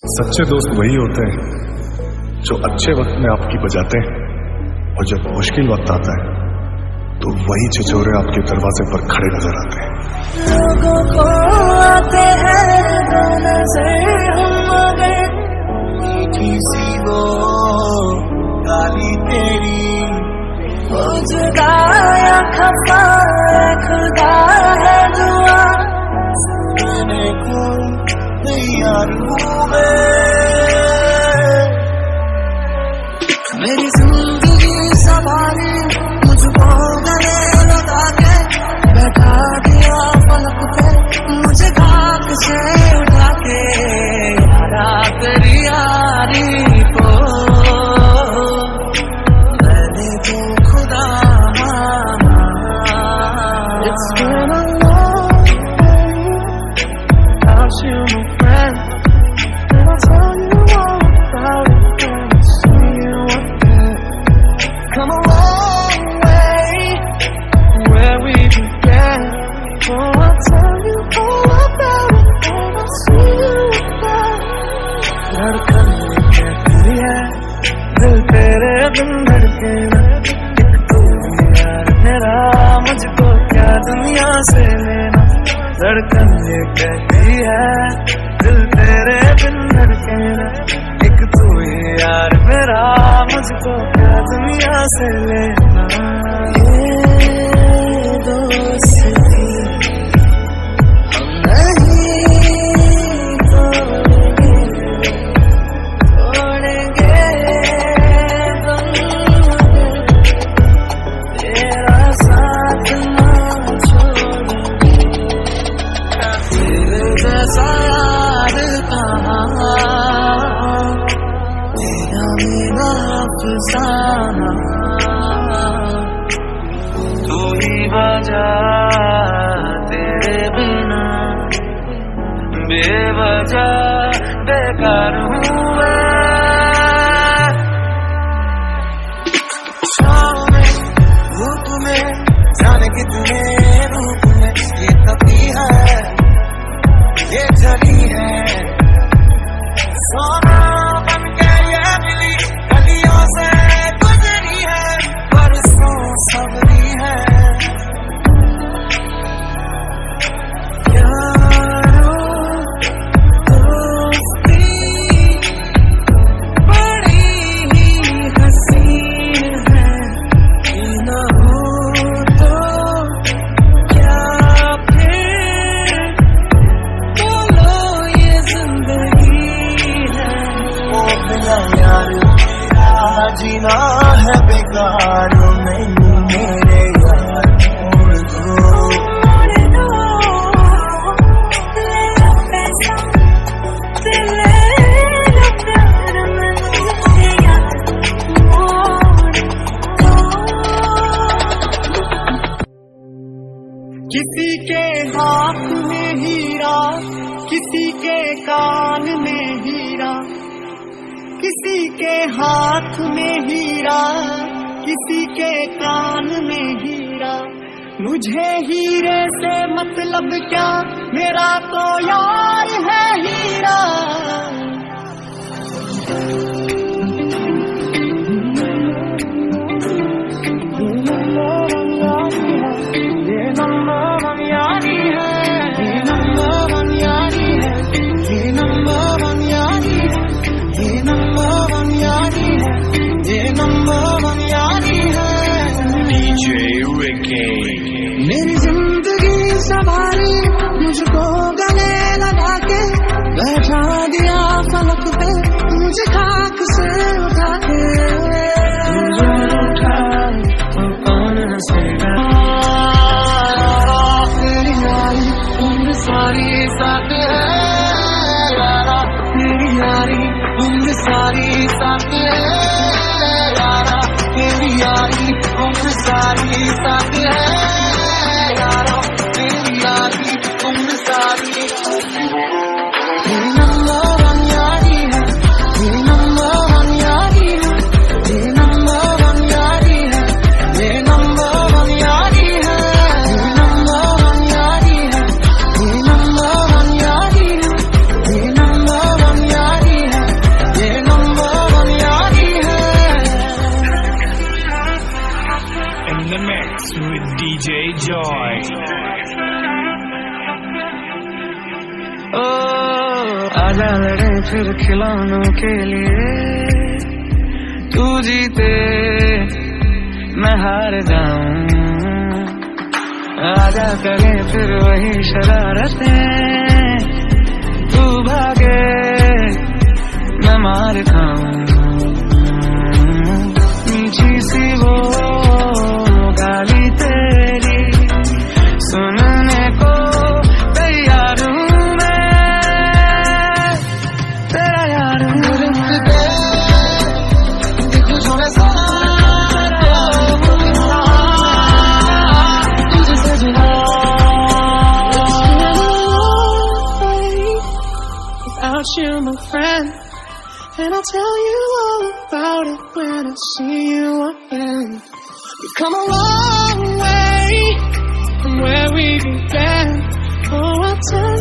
सच्चे दोस्त वही होते हैं जो अच्छे वक्त में आपकी बजाते हैं, और जब मुश्किल वक्त आता है तो वही छिछोरे आपके दरवाजे पर खड़े नजर आते हैं। लोगों को आते हैं नजर हम मगर मीठी सी वो गाली तेरी, वो जुदा या खफा खुदा है दुआ सुनने को तैयार हूँ मेरी जिंदगी सवारी मुझको गले लगा के बैठा दिया फलक पे, मुझे खाक से उठा के यारा तेरी यारी को मैंने तो खुदा माना। It's been a long day without you, my friend, and I'll tell you all about it when I see you again. Come a long way where we began. Oh, I'll tell you all about it when I see you again. धड़कन में कहती है दिल तेरे बिन धड़के ना, एक तू यार मेरा मुझको क्या दुनिया से लेना। धड़कन ये कहती है दिल तेरे बिन धड़के ना, एक तू यार मेरा मुझको क्या दुनिया से लेना। ये दोस्ती हम नहीं तोड़ेंगे, तोड़ेंगे तेरा साथ ना छोड़ेंगे। तेरे जैसा यार कहाँ, तेरा मेरा अफसाना, तू ही वजह तेरे बिना बेवजह बेकार हूँ मैं। शाम में धूप में जाने कितने रूप में ये तपी है, ये जली है, सोना बन के ये मिली गलियों से गुजरी है, बरसों सबरी है। यारो दोस्ती बड़ी ही हसीन है, ये न हो तो क्या फिर बोलो ये जिंदगी है। ओ बिना यार मेरा जीना है बेकार, मैनू मेरे यार मोड़ दो, ले लो पैसा, ले लो प्यार, मैनू यार मोड़ दो। किसी के हाथ में हीरा, किसी के कान में हीरा, किसी के हाथ में हीरा, किसी के कान में हीरा। मुझे हीरे से मतलब क्या, मेरा तो यार है हीरा। ये नंबर वन यारी है, ये नंबर वन यारी है, ये नंबर वन यारी है, ये नंबर वन यारी है, ये नंबर वन यारी है। DJ Ricky मेरी जिंदगी सवारी मुझको गले लगा के बैठा दिया फलक पे, मुझे खाक से उठा के तुझे उठा तो कौन हंसेगा। तेरी यारी उम्र सारी साथ है यारा, तेरी यारी उम्र सारी साथ है यारा, तेरी यारी उम्र सारी साथ है यारा, तेरी यारी उम्र सारी। ये नंबर वन यारी है, ये नंबर वन यारी है, ये नंबर वन यारी है, ये नंबर वन यारी है, ये नंबर वन यारी है, ये नंबर वन यारी है, ये नंबर वन यारी आजा लड़े फिर खिलौनों के लिए, तू जीते मैं हार जाऊं, आजा करे फिर वही शरारतें, तू भागे मैं मार खाऊं, मीठी सी वो गाली तेरी सुनने को तैयार हूँ मैं, तेरा यार हूँ। You, my friend, and I'll tell you all about it when I see you again. We've come a long way from where we began. Oh, I'll tell